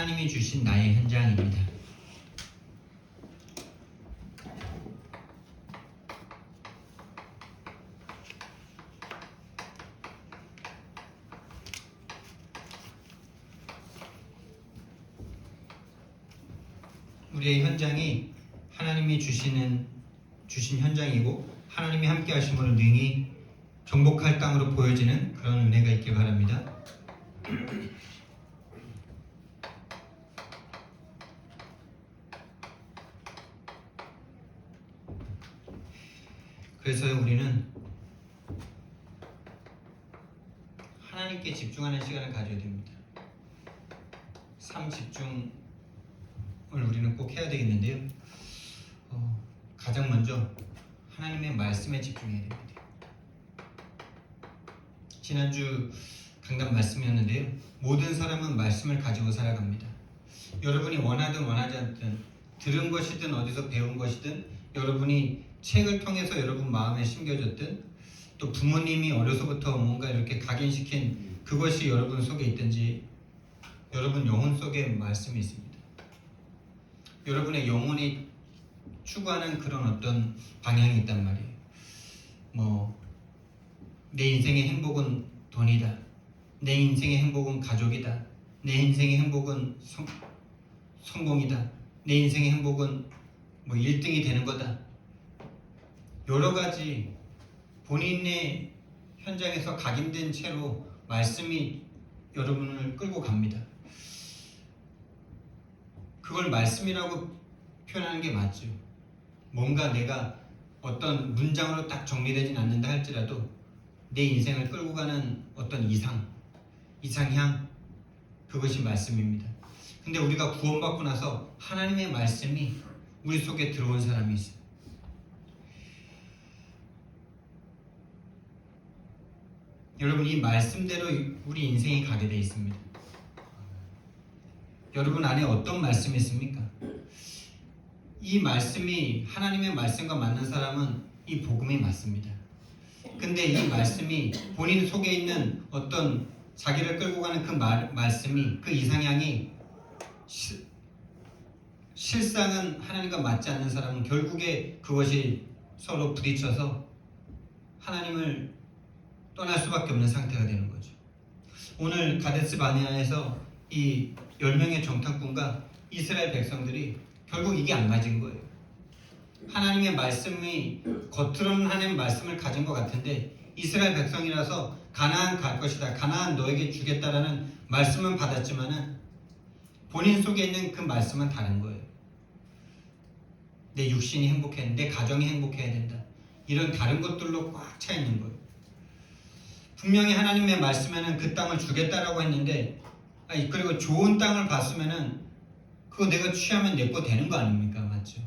하나님이 주신 나의 현장입니다. 우리의 현장이 하나님이 주신 현장이고 하나님이 함께 하심으로 능히 정복할 땅으로 보여지는 그런 은혜가 있길 바랍니다. 그래서 우리는 하나님께 집중하는 시간을 가져야 됩니다. 삶 집중을 우리는 꼭 해야 되겠는데요. 가장 먼저 하나님의 말씀에 집중해야 됩니다. 지난주 강단 말씀이었는데요. 모든 사람은 말씀을 가지고 살아갑니다. 여러분이 원하든 원하지 않든 들은 것이든 어디서 배운 것이든 여러분이 책을 통해서 여러분 마음에 심겨졌든 또 부모님이 어려서부터 뭔가 이렇게 각인시킨 그것이 여러분 속에 있든지 여러분 영혼 속에 말씀이 있습니다. 여러분의 영혼이 추구하는 그런 어떤 방향이 있단 말이에요. 내 인생의 행복은 돈이다. 내 인생의 행복은 가족이다. 내 인생의 행복은 성공이다. 내 인생의 행복은 1등이 되는 거다. 여러 가지 본인의 현장에서 각인된 채로 말씀이 여러분을 끌고 갑니다. 그걸 말씀이라고 표현하는 게 맞죠. 뭔가 내가 어떤 문장으로 딱 정리되진 않는다 할지라도 내 인생을 끌고 가는 어떤 이상향 그것이 말씀입니다. 근데 우리가 구원받고 나서 하나님의 말씀이 우리 속에 들어온 사람이 있어요. 여러분 이 말씀대로 우리 인생이 가게 되어 있습니다. 여러분 안에 어떤 말씀이 있습니까? 이 말씀이 하나님의 말씀과 맞는 사람은 이 복음이 맞습니다. 근데 이 말씀이 본인 속에 있는 어떤 자기를 끌고 가는 그 말씀이 그 이상향이 실상은 하나님과 맞지 않는 사람은 결국에 그것이 서로 부딪혀서 하나님을 떠날 수밖에 없는 상태가 되는 거죠. 오늘 가데스 바네아에서 이 10명의 정탐꾼과 이스라엘 백성들이 결국 이게 안 맞은 거예요. 하나님의 말씀이 겉으로는 하나님의 말씀을 가진 것 같은데 이스라엘 백성이라서 가나안 갈 것이다. 가나안 너에게 주겠다라는 말씀은 받았지만은 본인 속에 있는 그 말씀은 다른 거예요. 내 육신이 행복해야 된다. 내 가정이 행복해야 된다. 이런 다른 것들로 꽉 차 있는 거예요. 분명히 하나님의 말씀에는 그 땅을 주겠다라고 했는데 그리고 좋은 땅을 봤으면은 그거 내가 취하면 내 거 되는 거 아닙니까? 맞죠?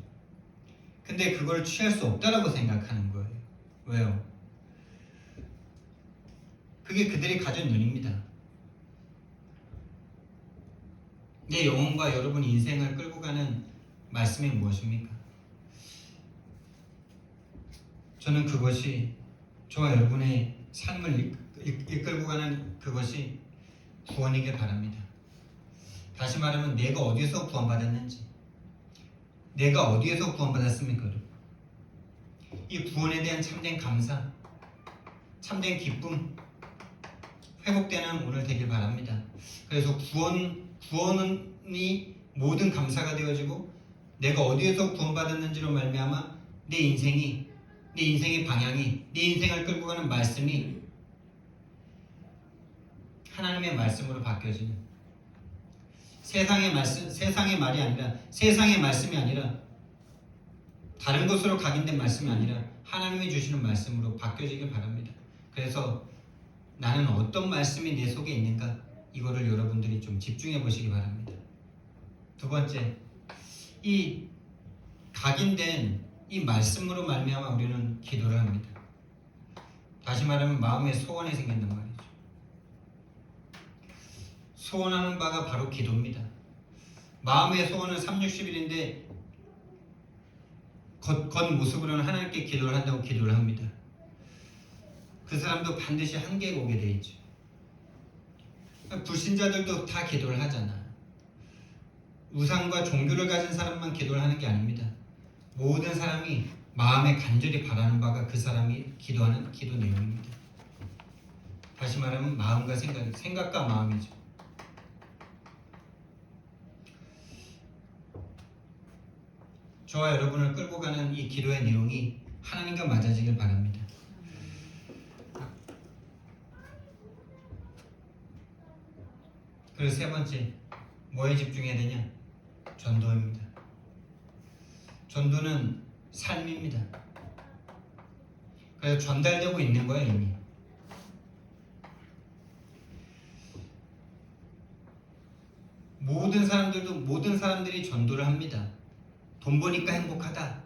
근데 그걸 취할 수 없다라고 생각하는 거예요. 왜요? 그게 그들이 가진 눈입니다. 내 영혼과 여러분 인생을 끌고 가는 말씀이 무엇입니까? 저는 그것이 저와 여러분의 삶을 이끌고 가는 그것이 구원이길 바랍니다. 다시 말하면 내가 어디서 구원받았는지, 내가 어디에서 구원받았습니까? 이 구원에 대한 참된 감사, 참된 기쁨 회복되는 오늘 되길 바랍니다. 그래서 구원이 모든 감사가 되어지고 내가 어디에서 구원받았는지로 말미암아 내 인생의 방향이, 내 인생을 끌고 가는 말씀이 하나님의 말씀으로 바뀌어지는 세상의 말씀이 아니라 다른 것으로 각인된 말씀이 아니라 하나님이 주시는 말씀으로 바뀌어지길 바랍니다. 그래서 나는 어떤 말씀이 내 속에 있는가 이거를 여러분들이 좀 집중해 보시기 바랍니다. 두 번째, 이 각인된 이 말씀으로 말미암아 우리는 기도를 합니다. 다시 말하면 마음에 소원이 생긴단 말이죠. 소원하는 바가 바로 기도입니다. 마음의 소원은 360일인데 겉모습으로는 하나님께 기도를 한다고 기도를 합니다. 그 사람도 반드시 한계가 오게 돼 있죠. 불신자들도 다 기도를 하잖아. 우상과 종교를 가진 사람만 기도를 하는 게 아닙니다. 모든 사람이 마음에 간절히 바라는 바가 그 사람이 기도하는 기도 내용입니다. 다시 말하면 마음과 생각과 마음이죠. 저와 여러분을 끌고 가는 이 기도의 내용이 하나님과 맞아지길 바랍니다. 그리고 세 번째, 뭐에 집중해야 되냐? 전도입니다. 전도는 삶입니다. 그래서 전달되고 있는 거예요, 이미. 모든 사람들이 전도를 합니다. 돈 버니까 행복하다.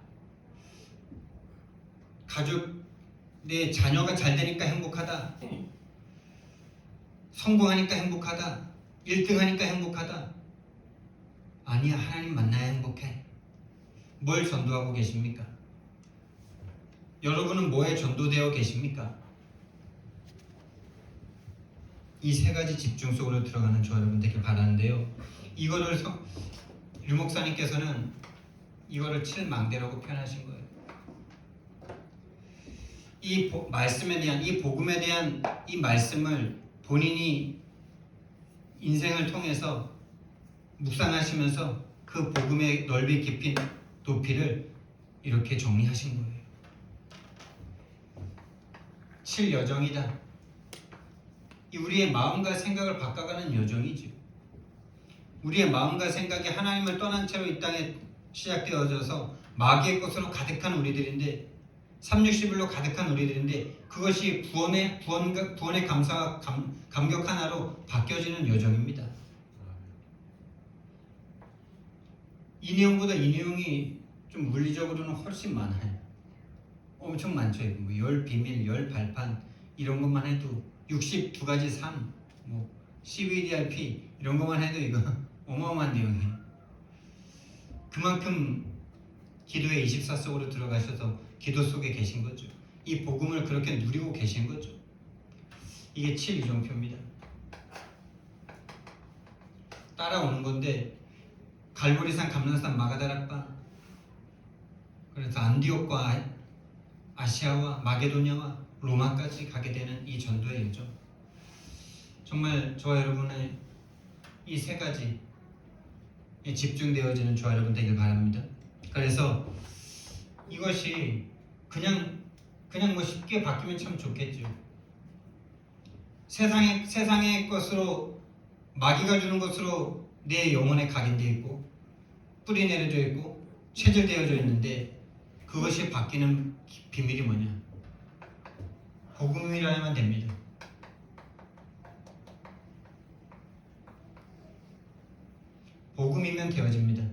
내 자녀가 잘 되니까 행복하다. 성공하니까 행복하다. 1등 하니까 행복하다. 아니야, 하나님 만나야 행복해. 뭘 전도하고 계십니까? 여러분은 뭐에 전도되어 계십니까? 이 세 가지 집중 속으로 들어가는 저 여러분 되길 바라는데요. 이거를 류 목사님께서는 이거를 칠망대라고 표현하신 거예요. 이 말씀에 대한, 이 복음에 대한 이 말씀을 본인이 인생을 통해서 묵상하시면서 그 복음의 넓이, 깊이, 높이를 이렇게 정리하신 거예요. 7여정이다. 우리의 마음과 생각을 바꿔가는 여정이죠. 우리의 마음과 생각이 하나님을 떠난 채로 이 땅에 시작되어져서 마귀의 것으로 가득한 우리들인데, 360일로 가득한 우리들인데, 그것이 구원의 감사와 감격 하나로 바뀌어지는 여정입니다. 이 내용보다 이 내용이 좀 물리적으로는 훨씬 많아요. 엄청 많죠. 뭐 열 비밀, 열 발판 이런 것만 해도 62가지 삶, 뭐 CVDRP 이런 것만 해도 이거 어마어마한 내용이에요. 그만큼 기도의 24 속으로 들어가셔서 기도 속에 계신 거죠. 이 복음을 그렇게 누리고 계신 거죠. 이게 7유정표입니다. 따라오는 건데, 갈보리산, 감람산, 마가다락방, 그래서 안디옥과 아시아와 마게도냐와 로마까지 가게 되는 이 전도의 여정. 정말 저와 여러분의 이 세 가지 집중되어지는 저와 여러분 되길 바랍니다. 그래서 이것이 그냥 뭐 쉽게 바뀌면 참 좋겠죠. 세상의 것으로, 마귀가 주는 것으로 내 영혼에 각인되어 있고 뿌리 내려져 있고 체질되어져 있는데, 그것이 바뀌는 비밀이 뭐냐? 복음이라면 됩니다. 복음이면 되어집니다.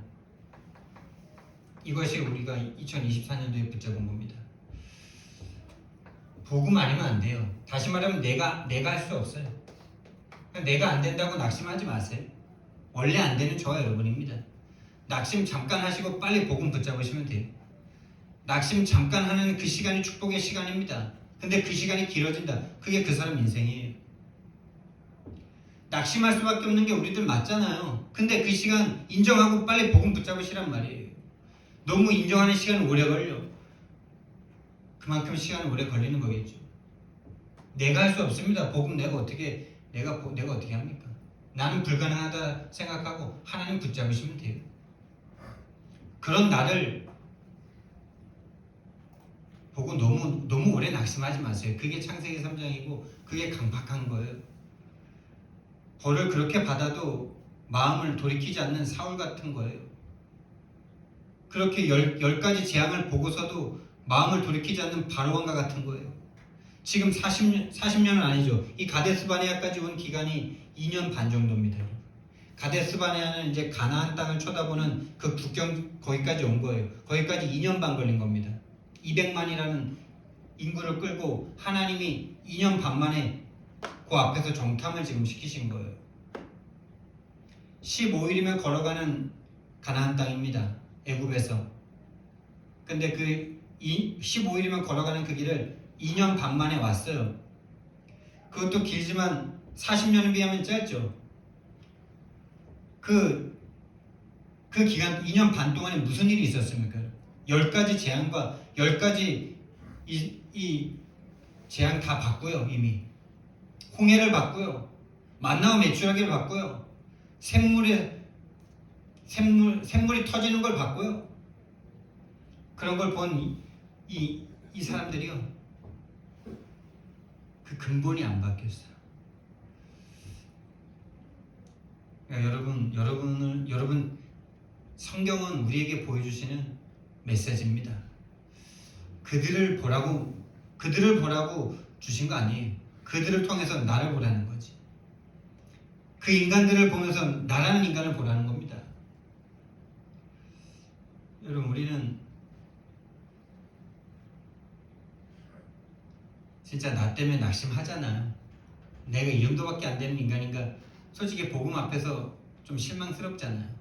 이것이 우리가 2024년도에 붙잡은 겁니다. 복음 아니면 안 돼요. 다시 말하면 내가 할 수 없어요. 내가 안 된다고 낙심하지 마세요. 원래 안 되는 저와 여러분입니다. 낙심 잠깐 하시고 빨리 복음 붙잡으시면 돼요. 낙심 잠깐 하는 그 시간이 축복의 시간입니다. 근데 그 시간이 길어진다. 그게 그 사람 인생이에요. 낙심할 수밖에 없는 게 우리들 맞잖아요. 근데 그 시간 인정하고 빨리 복음 붙잡으시란 말이에요. 너무 인정하는 시간은 오래 걸려. 그만큼 시간은 오래 걸리는 거겠죠. 내가 할 수 없습니다. 복음 내가 어떻게 합니까? 나는 불가능하다 생각하고 하나님 붙잡으시면 돼요. 그런 나를 보고 너무 오래 낙심하지 마세요. 그게 창세기 3장이고 그게 강팍한 거예요. 벌을 그렇게 받아도 마음을 돌이키지 않는 사울 같은 거예요. 그렇게 10가지 재앙을 보고서도 마음을 돌이키지 않는 바로왕과 같은 거예요. 지금 40년은 아니죠. 이 가데스바네아까지 온 기간이 2년 반 정도입니다. 가데스바네아는 이제 가나안 땅을 쳐다보는 그 국경, 거기까지 온 거예요. 거기까지 2년 반 걸린 겁니다. 200만이라는 인구를 끌고 하나님이 2년 반 만에 그 앞에서 정탐을 지금 시키신 거예요. 15일이면 걸어가는 가나안 땅입니다. 애굽에서. 근데 그 15일이면 걸어가는 그 길을 2년 반 만에 왔어요. 그것도 길지만 40년에 비하면 짧죠. 그 그 기간 2년 반 동안에 무슨 일이 있었습니까? 10가지 재앙과 10가지 이 재앙 다 받고요. 이미 홍해를 받고요. 만나와 메추라기를 받고요. 샘물이 터지는 걸 봤고요. 그런 걸 본 이 사람들이요. 그 근본이 안 바뀌었어요. 그러니까 여러분 성경은 우리에게 보여주시는 메시지입니다. 그들을 보라고 주신 거 아니에요. 그들을 통해서 나를 보라는 거지. 그 인간들을 보면서 나라는 인간을 보라는 겁니다. 여러분, 우리는 진짜 나 때문에 낙심하잖아요. 내가 이 정도밖에 안 되는 인간인가? 솔직히 복음 앞에서 좀 실망스럽잖아요.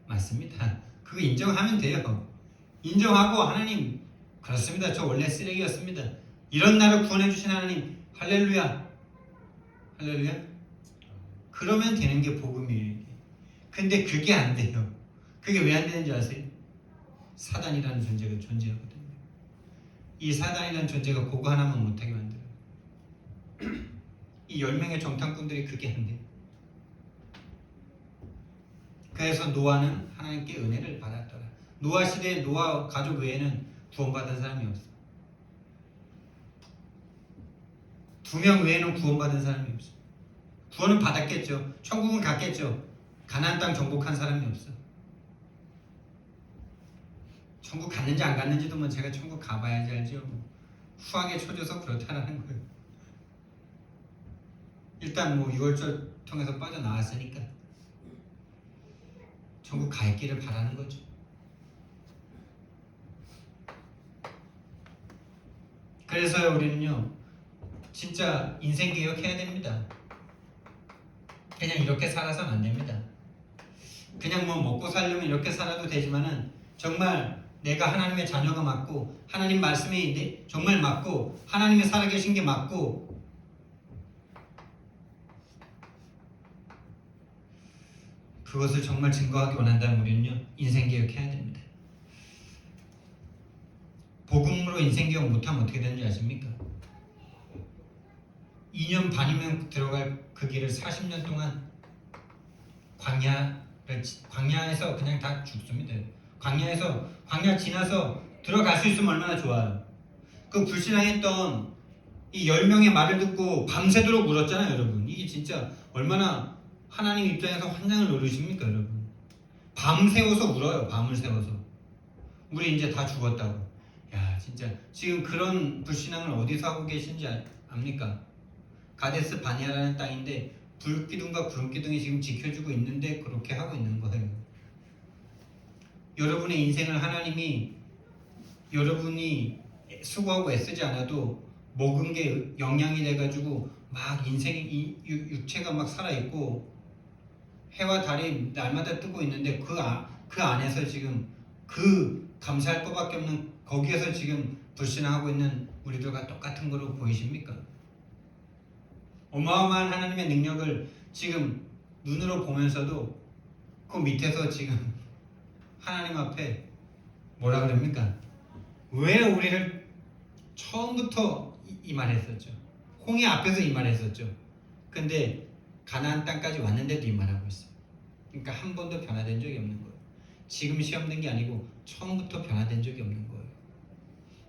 맞습니다. 그거 인정하면 돼요. 인정하고 하나님, 그렇습니다. 저 원래 쓰레기였습니다. 이런 나를 구원해 주신 하나님, 할렐루야. 할렐루야. 그러면 되는 게 복음이에요. 근데 그게 안 돼요. 그게 왜 안 되는 줄 아세요? 사단이라는 존재가 존재하거든요. 이 사단이라는 존재가 그거 하나만 못하게 만들어요. 이 10명의 정탐꾼들이 그게 안 돼요. 그래서 노아는 하나님께 은혜를 받았더라. 노아 시대에 노아 가족 외에는 구원받은 사람이 없어. 2명 외에는 구원받은 사람이 없어. 구원은 받았겠죠. 천국은 갔겠죠. 가나안 땅 정복한 사람이 없어. 천국 갔는지 안 갔는지도 뭐 제가 천국 가봐야지 알죠. 후하게 쳐줘서 그렇다라는 거예요. 일단 뭐 6월절 통해서 빠져나왔으니까 천국 갈 길을 바라는 거죠. 그래서 우리는요, 진짜 인생 개혁해야 됩니다. 그냥 이렇게 살아서는 안 됩니다. 그냥 뭐 먹고 살려면 이렇게 살아도 되지만은 정말 내가 하나님의 자녀가 맞고 하나님 말씀이 정말 맞고 하나님이 살아계신 게 맞고 그것을 정말 증거하기 원한다면 우리는요, 인생 개혁해야 됩니다. 복음으로 인생 개혁 못하면 어떻게 되는지 아십니까? 2년 반이면 들어갈 그 길을 40년 동안 광야에서 그냥 다 죽습니다. 광야 지나서 들어갈 수 있으면 얼마나 좋아요. 그 불신앙했던 이 10명의 말을 듣고 밤새도록 울었잖아요, 여러분. 이게 진짜 얼마나 하나님 입장에서 환장을 노리십니까, 여러분. 밤새워서 울어요. 밤을 새워서. 우리 이제 다 죽었다고. 야, 진짜 지금 그런 불신앙을 어디서 하고 계신지 압니까? 가데스 바니아라는 땅인데 불기둥과 구름기둥이 지금 지켜주고 있는데 그렇게 하고 있는 거예요. 여러분의 인생을 하나님이 여러분이 수고하고 애쓰지 않아도 먹은 게 영양이 돼가지고 막 인생이 육체가 막 살아있고 해와 달이 날마다 뜨고 있는데 그 안에서 지금 그 감사할 것밖에 없는 거기에서 지금 불신하고 있는 우리들과 똑같은 거로 보이십니까? 어마어마한 하나님의 능력을 지금 눈으로 보면서도 그 밑에서 지금 하나님 앞에 뭐라 그럽니까? 왜 우리를 처음부터 이 말했었죠. 홍해 앞에서 이 말했었죠. 근데 가나안 땅까지 왔는데도 이 말하고 있어요. 그러니까 한 번도 변화된 적이 없는 거예요. 지금 시험 된 게 아니고 처음부터 변화된 적이 없는 거예요.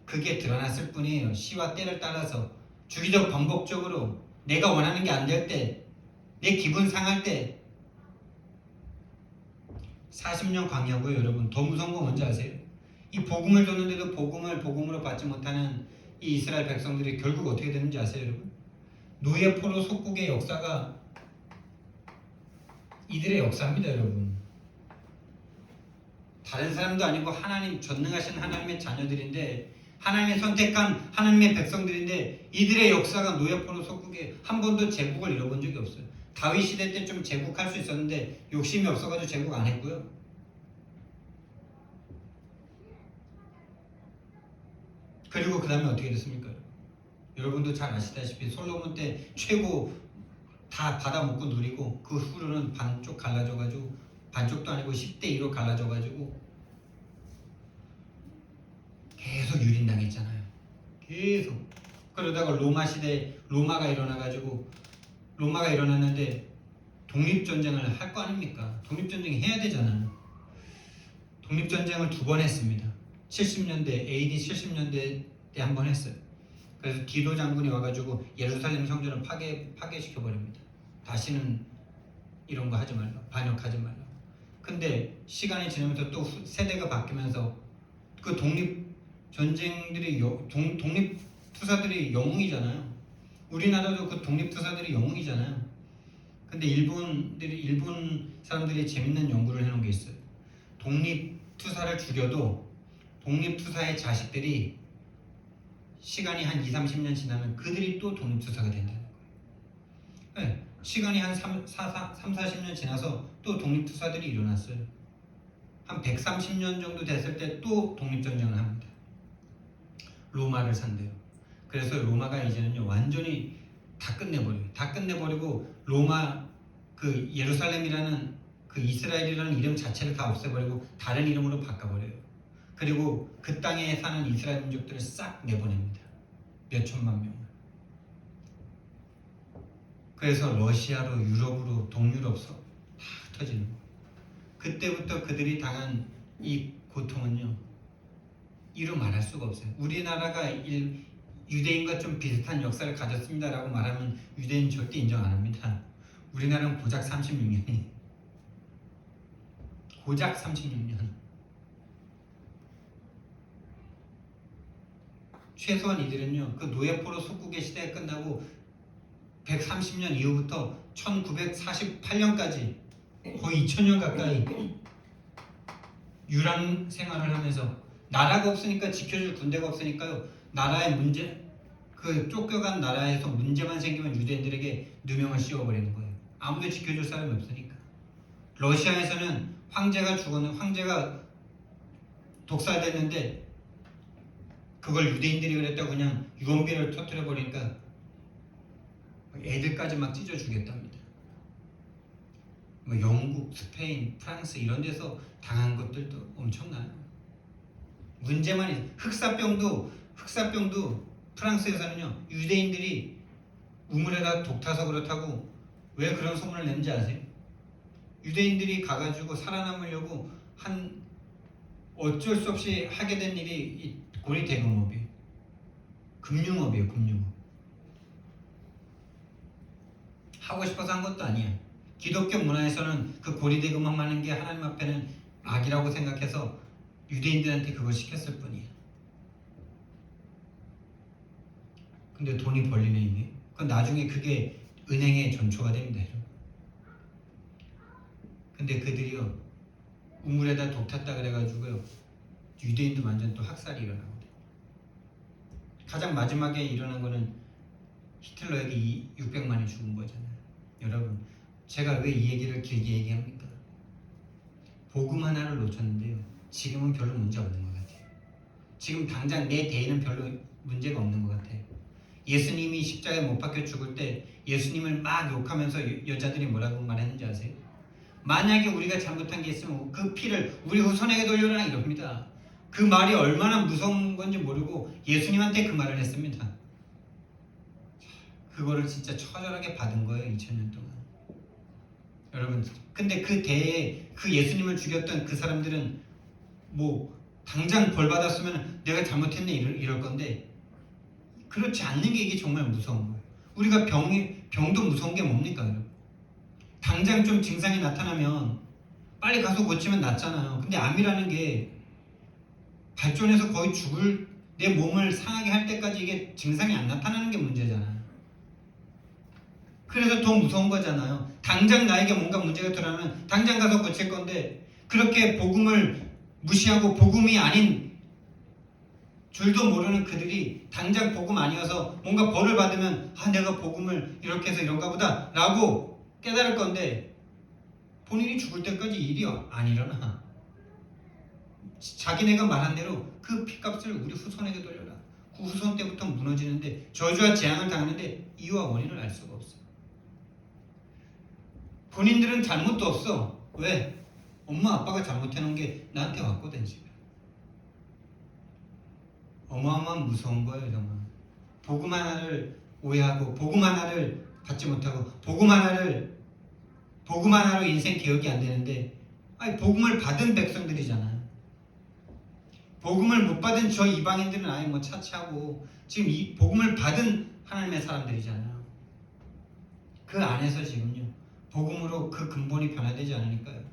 그게 드러났을 뿐이에요. 시와 때를 따라서 주기적 반복적으로 내가 원하는 게 안 될 때, 내 기분 상할 때 40년 광야고요. 여러분, 더 무서운 거 뭔지 아세요? 이 복음을 줬는데도 복음으로 받지 못하는 이 이스라엘 백성들이 결국 어떻게 되는지 아세요, 여러분? 노예 포로 속국의 역사가 이들의 역사입니다, 여러분. 다른 사람도 아니고 하나님, 전능하신 하나님의 자녀들인데, 하나님의 선택한 하나님의 백성들인데, 이들의 역사가 노예 포로 속국에 한 번도 제국을 잃어본 적이 없어요. 다윗 시대 때 좀 제국할 수 있었는데 욕심이 없어가지고 제국 안 했고요. 그리고 그 다음에 어떻게 됐습니까? 여러분도 잘 아시다시피 솔로몬 때 최고 다 받아먹고 누리고 그 후로는 반쪽 갈라져가지고 반쪽도 아니고 10대 2로 갈라져가지고 계속 유린당했잖아요. 계속. 그러다가 로마 시대 로마가 일어났는데 독립전쟁을 할 거 아닙니까? 독립전쟁 해야 되잖아요. 독립전쟁을 2번 했습니다. 70년대 AD 70년대 때 한 번 했어요. 그래서 디도 장군이 와가지고 예루살렘 성전을 파괴시켜 버립니다. 다시는 이런 거 하지 말라, 반역하지 말라. 근데 시간이 지나면서 또 세대가 바뀌면서 그 독립 전쟁들이 독립 투사들이 영웅이잖아요. 우리나라도 그 독립 투사들이 영웅이잖아요. 근데 일본 사람들이 재밌는 연구를 해놓은 게 있어요. 독립 투사를 죽여도 독립 투사의 자식들이 시간이 한 2, 30년 지나면 그들이 또 독립 투사가 된다는 거예요. 네, 시간이 한 40년 지나서 또 독립 투사들이 일어났어요. 한 130년 정도 됐을 때 또 독립전쟁을 합니다. 로마를 상대로. 그래서 로마가 이제는요 완전히 다 끝내버려요. 다 끝내버리고 로마 그 예루살렘이라는 그 이스라엘이라는 이름 자체를 다 없애버리고 다른 이름으로 바꿔버려요. 그리고 그 땅에 사는 이스라엘 민족들을 싹 내보냅니다. 몇 천만 명을. 그래서 러시아로 유럽으로 동유럽서 다 흩어지는 거예요. 그때부터 그들이 당한 이 고통은요 이루 말할 수가 없어요. 우리나라가 유대인과 좀 비슷한 역사를 가졌습니다라고 말하면 유대인 절대 인정 안 합니다. 우리나라는 고작 36년이 고작 36년. 최소한 이들은요 그 노예포로 속국의 시대가 끝나고 130년 이후부터 1948년까지 거의 2000년 가까이 유랑 생활을 하면서 나라가 없으니까 지켜줄 군대가 없으니까요 나라의 문제 그 쫓겨간 나라에서 문제만 생기면 유대인들에게 누명을 씌워버리는 거예요. 아무도 지켜줄 사람이 없으니까. 러시아에서는 황제가 독살됐는데 그걸 유대인들이 그랬다고 그냥 유언비를 터뜨려 버리니까 애들까지 막 찢어 죽였답니다. 뭐 영국, 스페인, 프랑스 이런 데서 당한 것들도 엄청나요. 문제만 흑사병도 프랑스에서는요 유대인들이 우물에다 독 타서 그렇다고 왜 그런 소문을 낸지 아세요? 유대인들이 가가지고 살아남으려고 한 어쩔 수 없이 하게 된 일이 이 고리대금업이에요. 금융업이에요. 금융업. 하고 싶어서 한 것도 아니에요. 기독교 문화에서는 그 고리대금업 하는 게 하나님 앞에는 악이라고 생각해서 유대인들한테 그걸 시켰을 뿐이에요. 근데 돈이 벌리네 이게. 그건 나중에 그게 은행에 전초가 됩니다. 근데 그들이요 우물에다 독 탔다 그래가지고요 유대인도 완전 또 학살이 일어나거든요. 가장 마지막에 일어난 거는 히틀러에게 600만이 죽은 거잖아요. 여러분 제가 왜 이 얘기를 길게 얘기합니까? 복음 하나를 놓쳤는데요 지금은 별로 문제 없는 것 같아요. 지금 당장 내 대에는 별로 문제가 없는 것 같아요. 예수님이 십자가에 못 박혀 죽을 때 예수님을 막 욕하면서 여자들이 뭐라고 말했는지 아세요? 만약에 우리가 잘못한 게 있으면 그 피를 우리 후손에게 돌려라 이럽니다. 그 말이 얼마나 무서운 건지 모르고 예수님한테 그 말을 했습니다. 그거를 진짜 처절하게 받은 거예요. 2000년 동안. 여러분 근데 그 대에 그 예수님을 죽였던 그 사람들은 뭐 당장 벌 받았으면 내가 잘못했네 이럴 건데 그렇지 않는 게 이게 정말 무서운 거예요. 우리가 병도 무서운 게 뭡니까? 여러분? 당장 좀 증상이 나타나면 빨리 가서 고치면 낫잖아요. 근데 암이라는 게 발전해서 거의 죽을 내 몸을 상하게 할 때까지 이게 증상이 안 나타나는 게 문제잖아요. 그래서 더 무서운 거잖아요. 당장 나에게 뭔가 문제가 드러나면 당장 가서 고칠 건데 그렇게 복음을 무시하고 복음이 아닌 줄도 모르는 그들이 당장 복음 아니어서 뭔가 벌을 받으면 내가 복음을 이렇게 해서 이런가 보다 라고 깨달을 건데 본인이 죽을 때까지 일이 안 일어나. 자기네가 말한 대로 그 피값을 우리 후손에게 돌려라. 그 후손 때부터 무너지는데 저주와 재앙을 당하는데 이유와 원인을 알 수가 없어요. 본인들은 잘못도 없어. 왜? 엄마 아빠가 잘못해놓은 게 나한테 왔거든 지금. 어마어마한 무서운 거예요 정말. 복음 하나를 오해하고 복음 하나를 받지 못하고 복음 하나로 인생 개혁이 안 되는데, 아니 복음을 받은 백성들이잖아요. 복음을 못 받은 저 이방인들은 아예 뭐 차치하고 지금 이 복음을 받은 하나님의 사람들이잖아요. 그 안에서 지금요 복음으로 그 근본이 변화되지 않으니까요.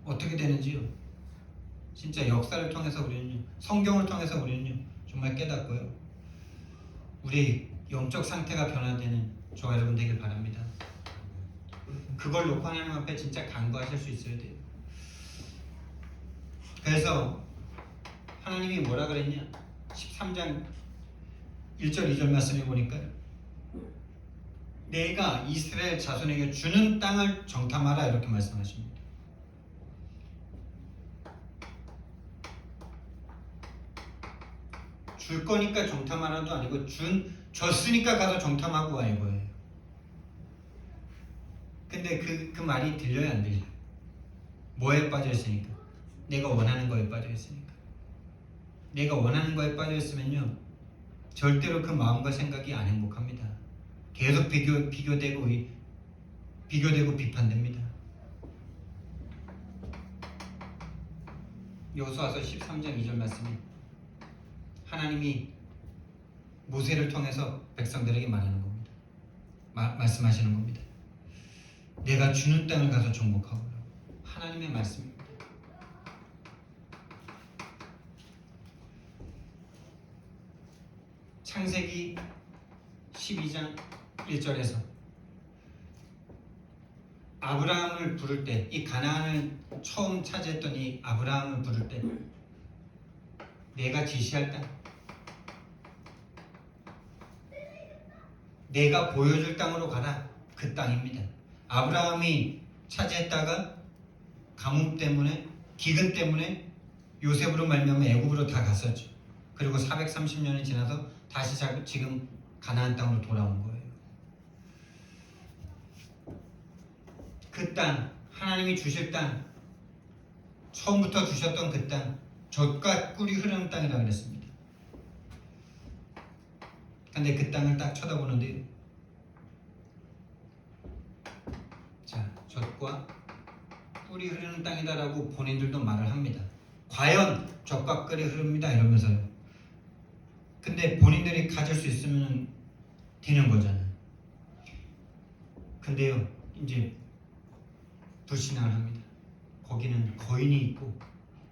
어떻게 되는지요? 진짜 역사를 통해서 우리는요, 성경을 통해서 우리는요 정말 깨닫고요, 우리 영적 상태가 변화되는 저와 여러분 되길 바랍니다. 그걸 놓고 하나님 앞에 진짜 간구하실 수 있어야 돼요. 그래서 하나님이 뭐라 그랬냐? 13장 1절 2절 말씀해 보니까요, 내가 이스라엘 자손에게 주는 땅을 정탐하라 이렇게 말씀하십니다. 줄 거니까 정탐하라도 아니고 줬으니까 가서 정탐하고 와 이거예요. 근데 그 말이 들려야 안 들려? 뭐에 빠져 있으니까? 내가 원하는 거에 빠져 있으니까. 내가 원하는 거에 빠져 있으면요 절대로 그 마음과 생각이 안 행복합니다. 계속 비교되고 비판됩니다. 여호수아서 13장 2절 말씀이 하나님이 모세를 통해서 백성들에게 말하는 겁니다. 말씀하시는 겁니다. 내가 주는 땅을 가서 정복하고, 하나님의 말씀입니다. 창세기 12장 1절에서 아브라함을 부를 때, 이 가나안을 처음 차지했던 이 아브라함을 부를 때 내가 지시할 땅, 내가 보여줄 땅으로 가라, 그 땅입니다. 아브라함이 차지했다가 가뭄 때문에, 기근 때문에 요셉으로 말미암아 애굽으로 다 갔었죠. 그리고 430년이 지나서 다시 지금 가나안 땅으로 돌아온 거예요. 그 땅, 하나님이 주실 땅, 처음부터 주셨던 그 땅, 젖과 꿀이 흐르는 땅이라고 그랬습니다. 근데 그 땅을 딱 쳐다보는데, 자, 젖과 꿀이 흐르는 땅이다라고 본인들도 말을 합니다. 과연 젖과 꿀이 흐릅니다 이러면서요. 근데 본인들이 가질 수 있으면 되는 거잖아요. 근데요, 이제 불신앙을 합니다. 거기는 거인이 있고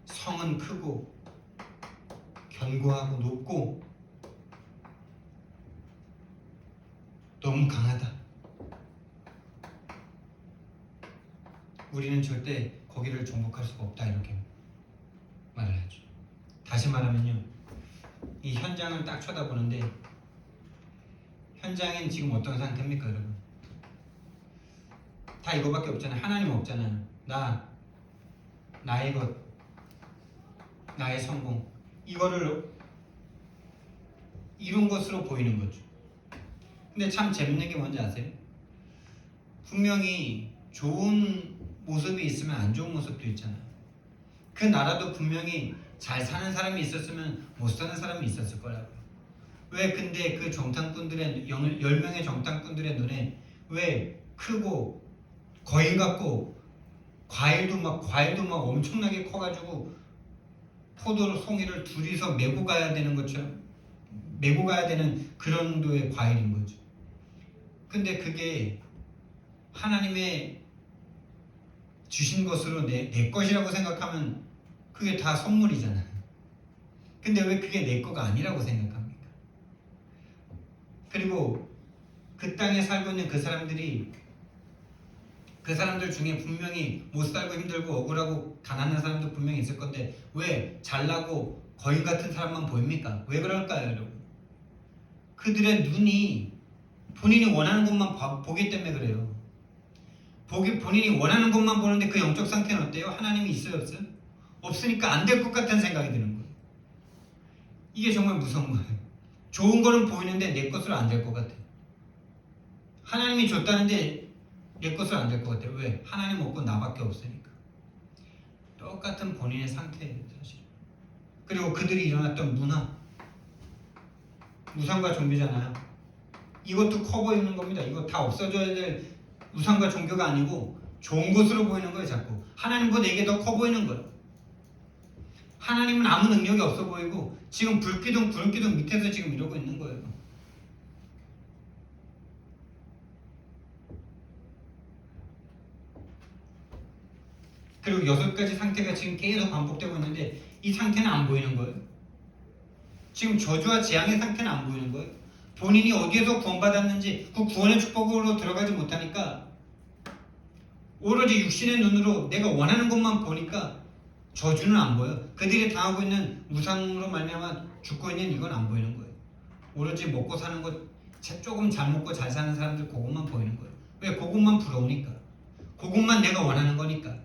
성은 크고 견고하고 높고 너무 강하다. 우리는 절대 거기를 정복할 수가 없다 이렇게 말을 하죠. 다시 말하면요, 이 현장을 딱 쳐다보는데 현장엔 지금 어떤 상태입니까 여러분? 다 이거밖에 없잖아요. 하나님 없잖아요. 나의 것, 나의 성공, 이거를 이룬 것으로 보이는 거죠. 근데 참 재밌는 게 뭔지 아세요? 분명히 좋은 모습이 있으면 안 좋은 모습도 있잖아요. 그 나라도 분명히 잘 사는 사람이 있었으면 못 사는 사람이 있었을 거라고요. 왜 근데 그 정탐꾼들의 10명의 정탐꾼들의 눈에 왜 크고 거인 같고 과일도 막 엄청나게 커가지고 포도 송이를 둘이서 메고 가야 되는 것처럼 메고 가야 되는 그런 정도의 과일인 거죠. 근데 그게 하나님의 주신 것으로 내 것이라고 생각하면 그게 다 선물이잖아요. 근데 왜 그게 내 거가 아니라고 생각합니까? 그리고 그 땅에 살고 있는 그 사람들 중에 분명히 못 살고 힘들고 억울하고 가난한 사람도 분명히 있을 건데 왜 잘나고 거인 같은 사람만 보입니까? 왜 그럴까요, 여러분? 그들의 눈이 본인이 원하는 것만 보기 때문에 그래요. 본인이 원하는 것만 보는데 그 영적 상태는 어때요? 하나님이 있어요, 없어요? 없으니까 안 될 것 같다는 생각이 드는 거예요. 이게 정말 무서운 거예요. 좋은 거는 보이는데 내 것으로 안 될 것 같아요. 하나님이 줬다는데 내 것으로 안 될 것 같아요. 왜? 하나님 없고 나밖에 없으니까. 똑같은 본인의 상태예요, 사실. 그리고 그들이 일어났던 문화, 우상과 종교잖아요. 이것도 커 보이는 겁니다. 이거 다 없어져야 될 우상과 종교가 아니고 좋은 것으로 보이는 거예요, 자꾸. 하나님보다 이게 더 커 보이는 거예요. 하나님은 아무 능력이 없어 보이고 지금 불기둥 구름기둥 밑에서 지금 이러고 있는 거예요. 그리고 6가지 상태가 지금 계속 반복되고 있는데 이 상태는 안 보이는 거예요. 지금 저주와 재앙의 상태는 안 보이는 거예요. 본인이 어디에서 구원받았는지 그 구원의 축복으로 들어가지 못하니까 오로지 육신의 눈으로 내가 원하는 것만 보니까 저주는 안 보여요. 그들이 당하고 있는 우상으로 말미암아 죽고 있는 이건 안 보이는 거예요. 오로지 먹고 사는 것 조금 잘 먹고 잘 사는 사람들 그것만 보이는 거예요. 왜? 그것만 부러우니까. 그것만 내가 원하는 거니까.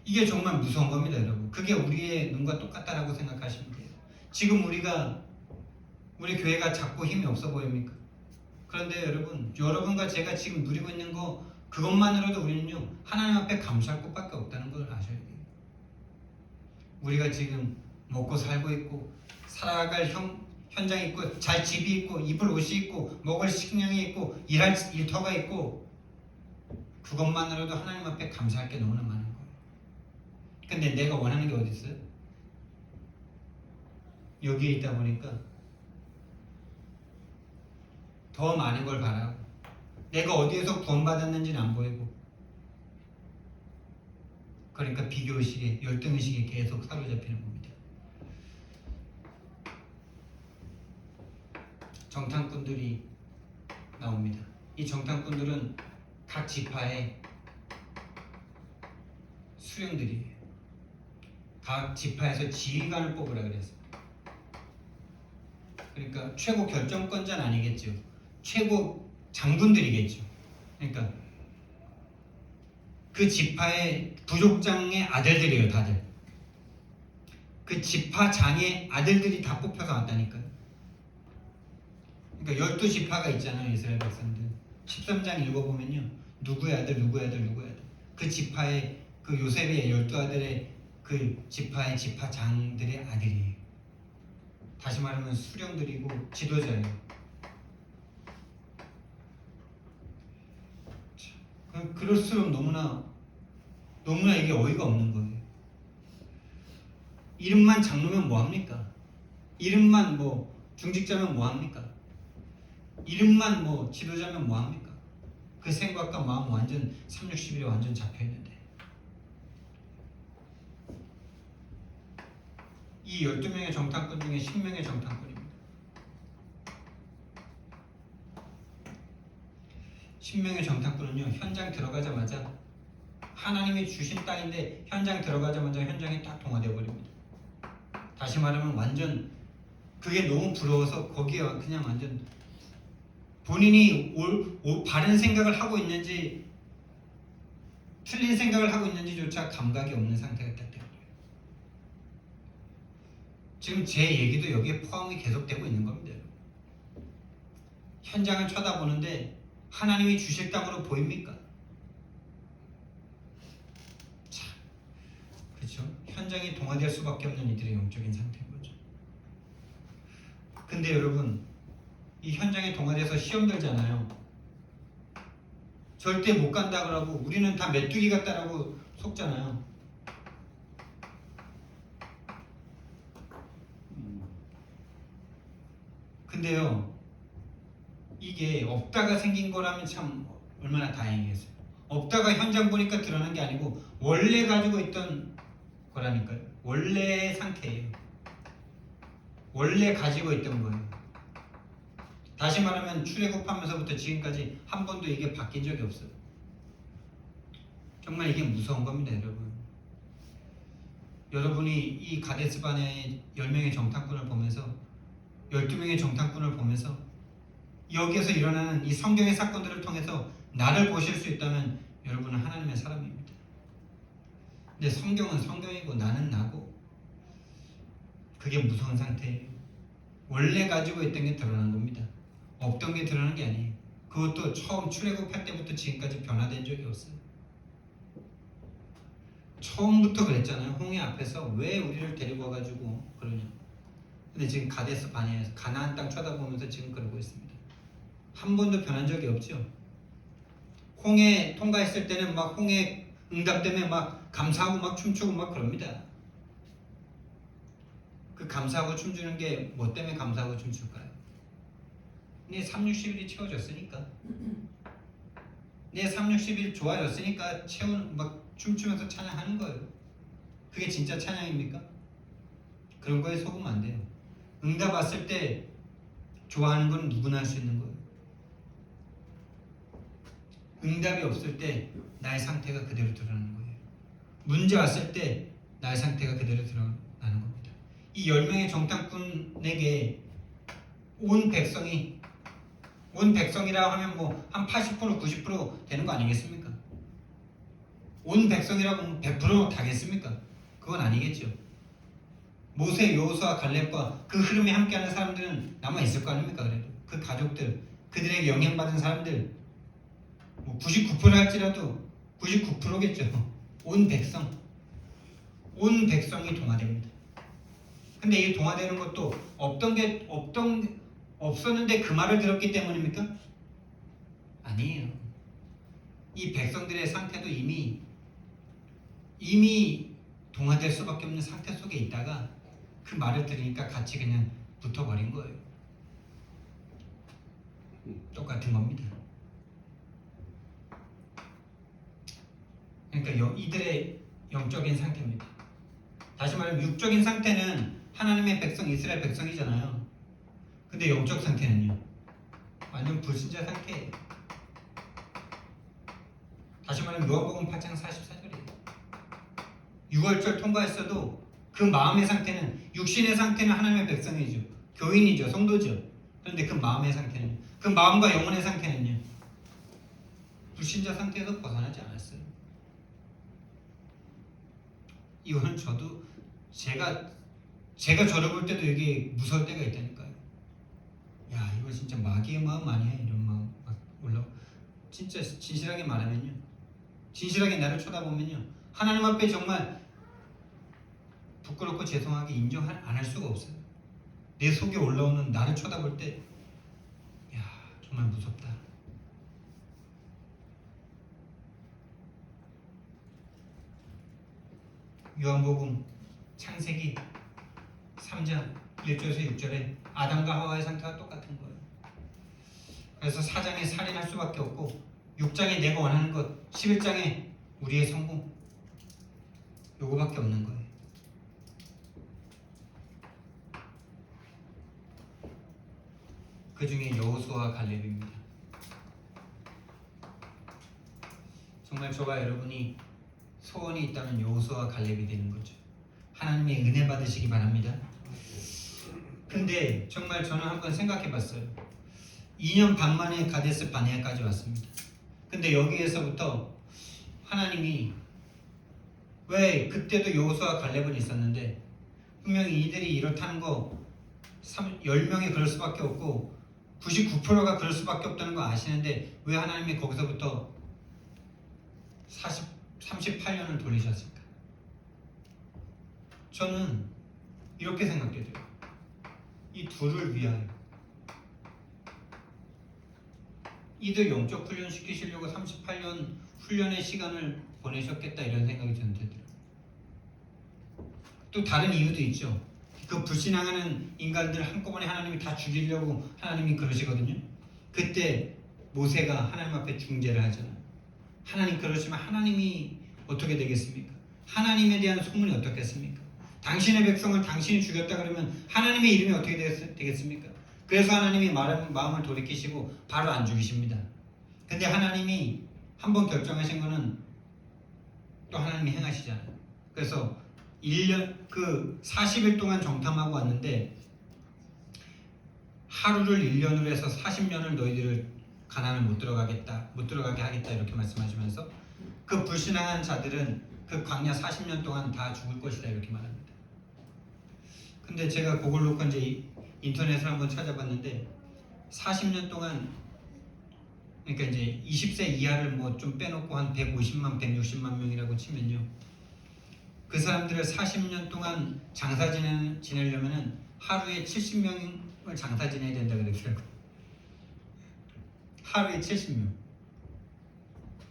이게 정말 무서운 겁니다, 여러분. 그게 우리의 눈과 똑같다라고 생각하시면 돼요. 지금 우리 교회가 작고 힘이 없어 보입니까? 그런데 여러분과 제가 지금 누리고 있는 거 그것만으로도 우리는요 하나님 앞에 감사할 것밖에 없다는 걸 아셔야 돼요. 우리가 지금 먹고 살고 있고 살아갈 현장이 있고 잘 집이 있고 입을 옷이 있고 먹을 식량이 있고 일할 일터가 있고 그것만으로도 하나님 앞에 감사할 게 너무나 많은 거예요. 근데 내가 원하는 게 어디 있어요? 여기에 있다 보니까 더 많은 걸 바라고 내가 어디에서 구원받았는지는 안 보이고 그러니까 비교의식에 열등의식에 계속 사로잡히는 겁니다. 정탐꾼들이 나옵니다. 이 정탐꾼들은 각 지파의 수령들이에요. 각 지파에서 지휘관을 뽑으라 그랬어요. 그러니까 최고 결정권자는 아니겠죠. 최고 장군들이겠죠. 그러니까 그 지파의 부족장의 아들들이에요, 다들. 그 지파장의 아들들이 다 뽑혀서 왔다니까요. 그러니까 12지파가 있잖아요, 이스라엘 백성들. 13장 읽어보면요. 누구의 아들, 누구의 아들, 누구의 아들. 그 지파의, 그 요셉의 12아들의 그 지파의 지파장들의 아들이에요. 다시 말하면 수령들이고 지도자예요. 그럴수록 너무나 이게 어이가 없는 거예요. 이름만 장로면 뭐합니까? 이름만 중직자면 뭐합니까? 이름만 지도자면 뭐합니까? 그 생각과 마음 완전 360일에 완전 잡혀있는데 이 12명의 정탐꾼 중에 10명의 정탐꾼입니다. 10명의 정탐꾼은요 현장 들어가자마자 하나님이 주신 땅인데 현장 들어가자마자 현장이 딱 동화되어 버립니다. 다시 말하면 완전 그게 너무 부러워서 거기에 그냥 완전 본인이 바른 생각을 하고 있는지 틀린 생각을 하고 있는지조차 감각이 없는 상태가 딱 돼요. 지금 제 얘기도 여기에 포함이 계속되고 있는 겁니다. 현장을 쳐다보는데 하나님이 주실 땅으로 보입니까? 참, 그렇죠? 현장이 동화될 수밖에 없는 이들의 영적인 상태인 거죠. 근데 여러분, 이 현장에 동화돼서 시험 들잖아요. 절대 못 간다 그러고 우리는 다 메뚜기 같다라고 속잖아요. 근데요, 이게 없다가 생긴 거라면 참 얼마나 다행이겠어요. 없다가 현장 보니까 드러난 게 아니고 원래 가지고 있던 거라니까요. 원래의 상태예요. 원래 가지고 있던 거예요. 다시 말하면 출애굽하면서부터 지금까지 한 번도 이게 바뀐 적이 없어요. 정말 이게 무서운 겁니다, 여러분. 여러분이 이 가데스바네의 10명의 정탐꾼을 보면서 12명의 정탐꾼을 보면서 여기에서 일어나는 이 성경의 사건들을 통해서 나를 보실 수 있다면 여러분은 하나님의 사람입니다. 근데 성경은 성경이고 나는 나고 그게 무서운 상태예요. 원래 가지고 있던 게 드러난 겁니다. 없던 게 드러난 게 아니에요. 그것도 처음 출애굽할 때부터 지금까지 변화된 적이 없어요. 처음부터 그랬잖아요. 홍해 앞에서 왜 우리를 데리고 와가지고 그러냐. 근데 지금 가데스 바네아에서 가나안 땅 쳐다보면서 지금 그러고 있습니다. 한 번도 변한 적이 없죠. 홍해 통과했을 때는 막 홍해 응답 때문에 막 감사하고 막 춤추고 막 그럽니다. 그 감사하고 춤추는 게 뭐 때문에 감사하고 춤출까요? 내 3, 60일이 채워졌으니까. 내 3, 60일 좋아졌으니까 막 춤추면서 찬양하는 거예요. 그게 진짜 찬양입니까? 그런 거에 속으면 안 돼요. 응답 왔을 때 좋아하는 건 누구나 할 수 있는 거예요. 응답이 없을 때 나의 상태가 그대로 드러나는 거예요. 문제 왔을 때 나의 상태가 그대로 드러나는 겁니다. 이 10명의 정탐꾼에게 온 백성이라 하면 뭐 한 80% 90% 되는 거 아니겠습니까? 온 백성이라고 하면 100% 다겠습니까? 그건 아니겠죠. 모세, 여호수아, 갈렙과 그 흐름에 함께하는 사람들은 남아 있을 거 아닙니까? 그래도 그 가족들, 그들에게 영향받은 사람들, 뭐 99% 할지라도 99%겠죠. 온 백성이 동화됩니다. 근데 이 동화되는 것도 없었는데 그 말을 들었기 때문입니까? 아니에요. 이 백성들의 상태도 이미 동화될 수밖에 없는 상태 속에 있다가 그 말을 들으니까 같이 그냥 붙어버린 거예요. 똑같은 겁니다. 그러니까 이들의 영적인 상태입니다. 다시 말하면 육적인 상태는 하나님의 백성, 이스라엘 백성이잖아요. 근데 영적 상태는요? 완전 불신자 상태예요. 다시 말하면 요한복음 8장 44절이에요. 6월절 통과했어도 그 마음의 상태는, 육신의 상태는 하나님의 백성이죠. 교인이죠. 성도죠. 그런데 그 마음의 상태는, 그 마음과 영혼의 상태는요? 불신자 상태에서 벗어나지 않았어요. 이거는 저도 제가 저를 볼 때도 이게 무서울 때가 있다니까요. 야, 이거 진짜 마귀의 마음 아니야? 이런 마음 막 올라. 진짜 진실하게 말하면요, 진실하게 나를 쳐다보면요, 하나님 앞에 정말 부끄럽고 죄송하게 인정 안 할 수가 없어요. 내 속에 올라오는 나를 쳐다볼 때, 야, 정말 무섭다. 요한복음 창세기 3장 1절에서 6절에 아담과 하와의 상태가 똑같은 거예요. 그래서 4장에 살인할 수밖에 없고, 6장에 내가 원하는 것, 11장에 우리의 성공, 요거밖에 없는 거예요. 그 중에 여호수아와 갈렙입니다. 정말 저와 여러분이 소원이 있다면 여호수아와 갈렙이 되는 거죠. 하나님의 은혜 받으시기 바랍니다. 근데 정말 저는 한번 생각해 봤어요. 2년 반 만에 가데스 바네아까지 왔습니다. 근데 여기에서부터 하나님이, 왜 그때도 여호수아와 갈렙은 있었는데 분명히 이들이 이렇다는 거 10명이 그럴 수밖에 없고 99%가 그럴 수밖에 없다는 거 아시는데 왜 하나님이 거기서부터 38년을 돌리셨을까? 저는 이렇게 생각해 돼요. 이 둘을 위하여, 이들 영적 훈련 시키시려고 38년 훈련의 시간을 보내셨겠다, 이런 생각이 저는 들더라고요. 또 다른 이유도 있죠. 그 불신앙하는 인간들 한꺼번에 하나님이 다 죽이려고 하나님이 그러시거든요. 그때 모세가 하나님 앞에 중재를 하잖아요. 하나님 그러시면 하나님이 어떻게 되겠습니까? 하나님에 대한 소문이 어떻겠습니까? 당신의 백성을 당신이 죽였다 그러면 하나님의 이름이 어떻게 되겠습니까? 그래서 하나님이 마음을 돌이키시고 바로 안 죽이십니다. 근데 하나님이 한번 결정하신 거는 또 하나님이 행하시잖아요. 그래서 40일 동안 정탐하고 왔는데 하루를 1년으로 해서 40년을 너희들을 가나안을 못 들어가게 하겠다, 이렇게 말씀하시면서 그 불신앙한 자들은 그 광야 40년 동안 다 죽을 것이다, 이렇게 말합니다. 근데 제가 그걸 놓고 이제 인터넷을 한번 찾아봤는데 40년 동안, 그러니까 이제 20세 이하를 뭐 좀 빼놓고 한 150만, 160만 명이라고 치면요, 그 사람들을 40년 동안 장사 지내려면 하루에 70명을 장사 지내야 된다 그랬더라고요. 하루에 70명.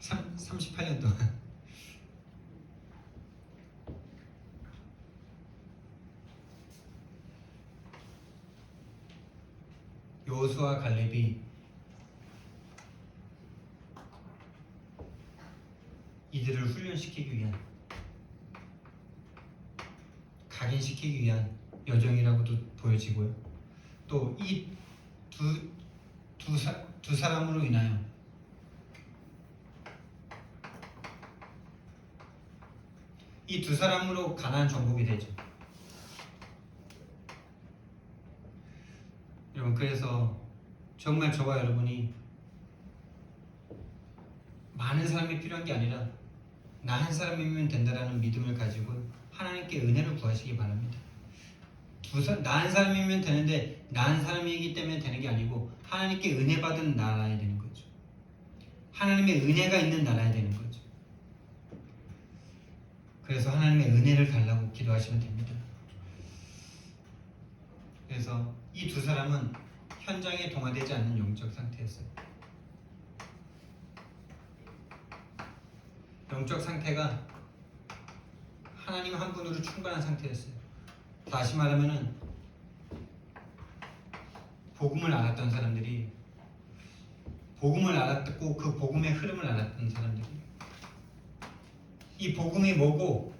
38년 동안. 여호수아와 갈렙이 이들을 훈련시키기 위한, 각인시키기 위한 여정이라고도 보여지고요. 또 이 두 사람으로 인하여 이 두 사람으로 가나안 정복이 되죠. 여러분, 그래서 정말 저와 여러분이 많은 사람이 필요한 게 아니라 나 한 사람이면 된다라는 믿음을 가지고 하나님께 은혜를 구하시기 바랍니다. 나 한 사람이면 되는데 나 한 사람이기 때문에 되는 게 아니고 하나님께 은혜 받은 나라야 되는 거죠. 하나님의 은혜가 있는 나라야 되는 거죠. 그래서 하나님의 은혜를 달라고 기도하시면 됩니다. 그래서 이 두 사람은 현장에 동화되지 않는 영적 상태였어요. 영적 상태가 하나님 한 분으로 충분한 상태였어요. 다시 말하면은 복음을 알았던 사람들이, 복음을 알았고 그 복음의 흐름을 알았던 사람들이, 이 복음이 뭐고,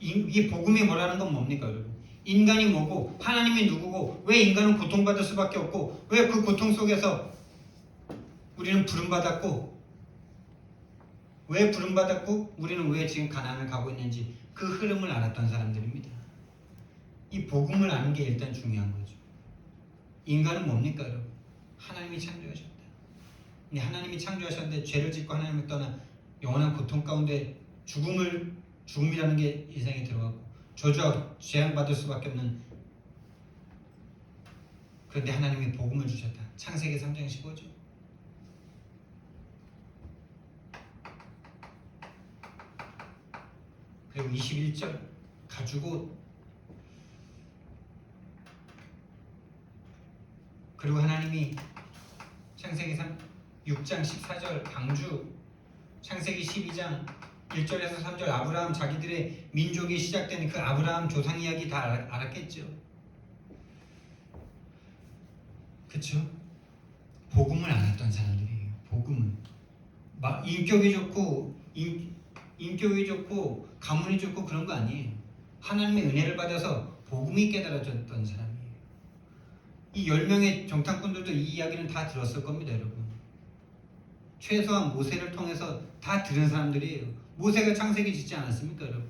이 복음이 뭐라는 건 뭡니까 여러분? 인간이 뭐고 하나님이 누구고 왜 인간은 고통받을 수밖에 없고 왜 그 고통 속에서 우리는 부름받았고 왜 부름받았고 우리는 왜 지금 가나안을 가고 있는지 그 흐름을 알았던 사람들입니다. 이 복음을 아는 게 일단 중요한 거죠. 인간은 뭡니까 여러분? 하나님이 창조하셨다. 근데 하나님이 창조하셨는데 죄를 짓고 하나님을 떠나 영원한 고통 가운데 죽음이라는 게 인생에 들어가고 저주와 재앙받을 수밖에 없는, 그런데 하나님이 복음을 주셨다. 창세기 3장 15절. 그리고 21절 가지고, 그리고 하나님이 창세기 6장 14절 방주, 창세기 12장 1절에서 3절 아브라함 자기들의 민족이 시작된 그 아브라함 조상 이야기 다 알았겠죠. 그렇죠? 복음을 알았던 사람들이에요. 복음을 인격이 좋고 가문이 좋고 그런 거 아니에요. 하나님의 은혜를 받아서 복음이 깨달아졌던 사람이에요. 이 10명의 정탐꾼들도 이 이야기는 다 들었을 겁니다, 여러분. 최소한 모세를 통해서 다 들은 사람들이에요. 모세가 창세기 짓지 않았습니까, 여러분?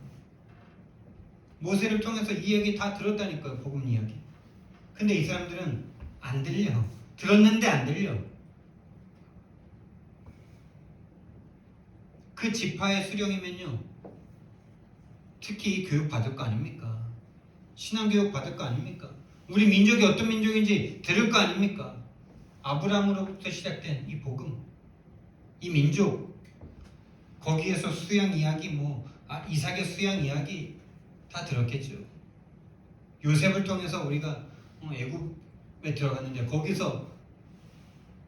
모세를 통해서 이 이야기 다 들었다니까요, 복음 이야기. 근데 이 사람들은 안 들려. 들었는데 안 들려. 그 지파의 수령이면요, 특히 교육 받을 거 아닙니까? 신앙교육 받을 거 아닙니까? 우리 민족이 어떤 민족인지 들을 거 아닙니까? 아브라함으로부터 시작된 이 복음, 이 민족, 거기에서 수양 이야기, 이삭의 수양 이야기 다 들었겠죠. 요셉을 통해서 우리가 애굽에 들어갔는데 거기서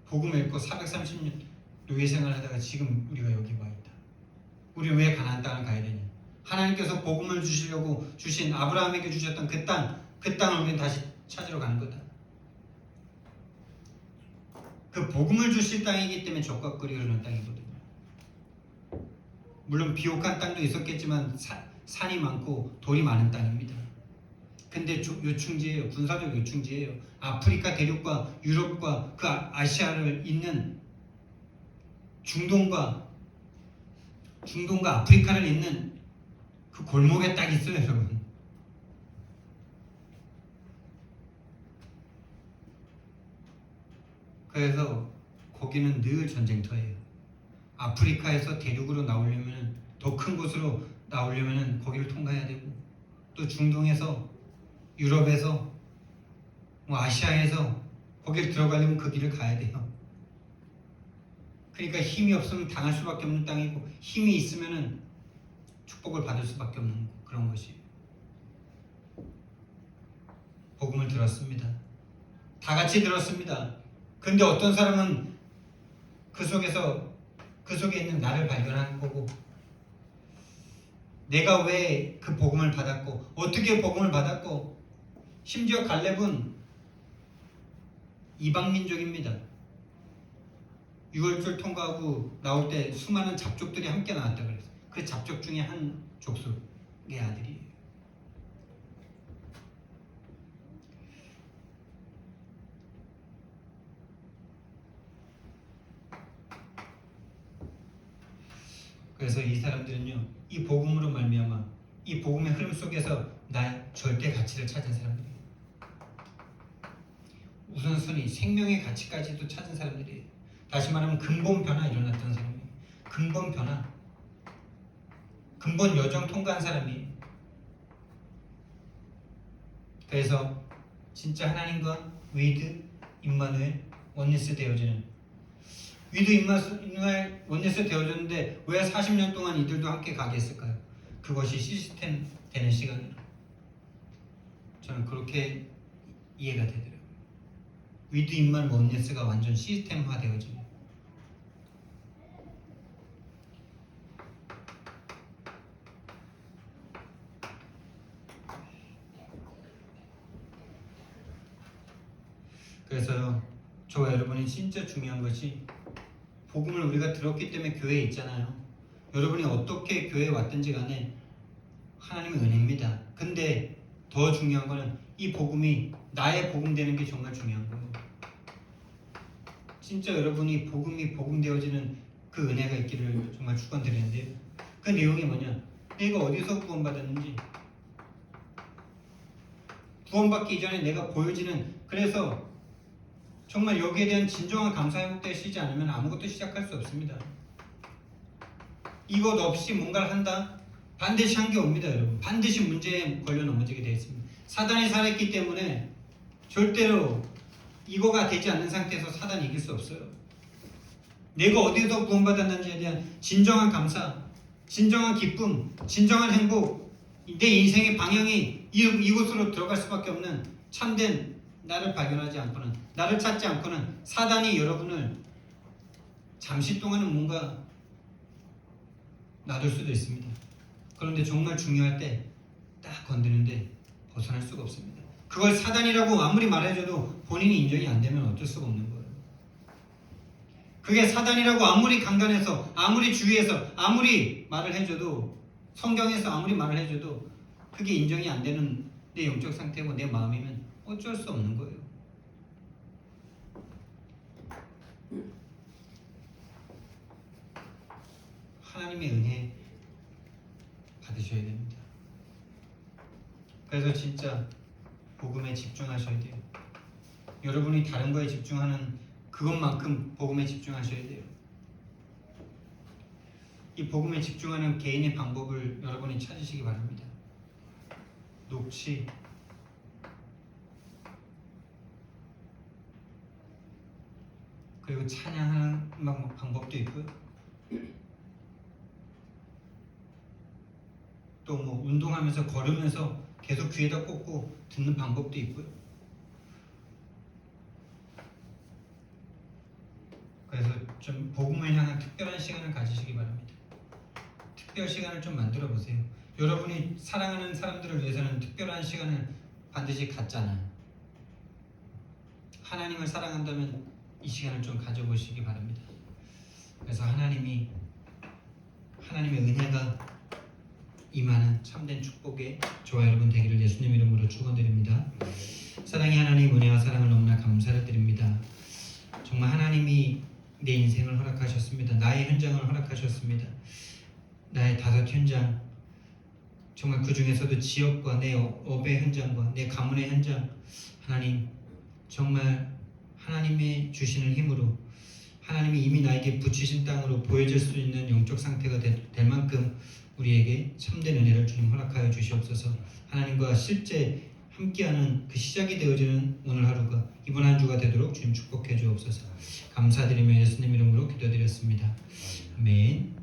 복음을 읽고 430년 노예 생활하다가 지금 우리가 여기 와 있다. 우리 왜 가나안 땅을 가야 되냐? 하나님께서 복음을 주시려고 주신, 아브라함에게 주셨던 그 땅을 우리는 다시 찾으러 가는 거다. 그 복음을 주실 땅이기 때문에 젖과 꿀이 흐르는 땅이거든요. 물론 비옥한 땅도 있었겠지만 산이 많고 돌이 많은 땅입니다. 근데 요충지예요. 군사적 요충지예요. 아프리카 대륙과 유럽과 그 아시아를 잇는 중동과 아프리카를 잇는 그 골목에 딱 있어요, 여러분. 그래서 거기는 늘 전쟁터예요. 아프리카에서 대륙으로 나오려면, 더 큰 곳으로 나오려면 거기를 통과해야 되고, 또 중동에서, 유럽에서, 아시아에서 거기를 들어가려면 그 길을 가야 돼요. 그러니까 힘이 없으면 당할 수밖에 없는 땅이고, 힘이 있으면은 축복을 받을 수밖에 없는 그런 것이. 복음을 들었습니다. 다 같이 들었습니다. 근데 어떤 사람은 그 속에 있는 나를 발견한 거고, 내가 왜 그 복음을 받았고 어떻게 복음을 받았고, 심지어 갈렙은 이방 민족입니다. 유월절 통과하고 나올 때 수많은 잡족들이 함께 나왔다 그랬어요. 그 잡족 중에 한 족속의 아들이에요. 그래서 이 사람들은요, 이 복음으로 말미암아 이 복음의 흐름 속에서 나의 절대 가치를 찾은 사람들이에요. 우선순위, 생명의 가치까지도 찾은 사람들이에요. 다시 말하면 근본 변화 일어났던 사람이에요. 근본 변화, 근본 여정 통과한 사람이에요. 그래서 진짜 하나님과 위드 임마누엘 원리스 되어지는, 위드 임마누엘 원리스 되어졌는데 왜 40년 동안 이들도 함께 가게 했을까요? 그것이 시스템 되는 시간이에요. 저는 그렇게 이해가 되더라고요. 위드 임마누엘 원리스가 완전 시스템화 되어집니다. 그래서요, 저와 여러분이 진짜 중요한 것이, 복음을 우리가 들었기 때문에 교회에 있잖아요. 여러분이 어떻게 교회에 왔든지 간에 하나님의 은혜입니다. 근데 더 중요한 거는 이 복음이 나의 복음 되는 게 정말 중요한 거예요. 진짜 여러분이 복음이 복음되어지는 그 은혜가 있기를 정말 축원드리는데요. 그 내용이 뭐냐? 내가 어디서 구원받았는지, 구원받기 이전에 내가 보여지는, 그래서 정말 여기에 대한 진정한 감사 회복되어 시지 않으면 아무것도 시작할 수 없습니다. 이것 없이 뭔가를 한다? 반드시 한 게 옵니다, 여러분. 반드시 문제에 걸려 넘어지게 되어 있습니다. 사단이 살아있기 때문에 절대로 이거가 되지 않는 상태에서 사단이 이길 수 없어요. 내가 어디서 구원받았는지에 대한 진정한 감사, 진정한 기쁨, 진정한 행복, 내 인생의 방향이 이곳으로 들어갈 수밖에 없는 참된 나를 발견하지 않고는, 나를 찾지 않고는 사단이 여러분을 잠시 동안은 뭔가 놔둘 수도 있습니다. 그런데 정말 중요할 때 딱 건드는데 벗어날 수가 없습니다. 그걸 사단이라고 아무리 말해줘도 본인이 인정이 안 되면 어쩔 수가 없는 거예요. 그게 사단이라고 아무리 강단해서, 아무리 주위에서 아무리 말을 해줘도, 성경에서 아무리 말을 해줘도 그게 인정이 안 되는 내 영적 상태고 내 마음이면 어쩔 수 없는 거예요. 하나님의 은혜 받으셔야 됩니다. 그래서 진짜 복음에 집중하셔야 돼요. 여러분이 다른 거에 집중하는 그것만큼 복음에 집중하셔야 돼요. 이 복음에 집중하는 개인의 방법을 여러분이 찾으시기 바랍니다. 녹취, 그리고 찬양하는 방법도 있고요. 또 뭐 운동하면서 걸으면서 계속 귀에다 꽂고 듣는 방법도 있고요. 그래서 좀 복음을 향한 특별한 시간을 가지시기 바랍니다. 특별 시간을 좀 만들어 보세요. 여러분이 사랑하는 사람들을 위해서는 특별한 시간을 반드시 갖잖아요. 하나님을 사랑한다면 이 시간을 좀 가져보시기 바랍니다. 그래서 하나님의 은혜가 임하는 참된 축복의 저와 여러분 되기를 예수님 이름으로 축원드립니다. 사랑의 하나님, 은혜와 사랑을 너무나 감사를 드립니다. 정말 하나님이 내 인생을 허락하셨습니다. 나의 현장을 허락하셨습니다. 나의 5 현장, 정말 그 중에서도 지역과 내 업의 현장과 내 가문의 현장, 하나님 정말 하나님의 주시는 힘으로, 하나님이 이미 나에게 붙이신 땅으로 보여질 수 있는 영적 상태가 될 만큼 우리에게 참된 은혜를 주님 허락하여 주시옵소서. 하나님과 실제 함께하는 그 시작이 되어지는 오늘 하루가, 이번 한 주가 되도록 주님 축복해 주옵소서. 감사드리며 예수님 이름으로 기도드렸습니다. 아멘.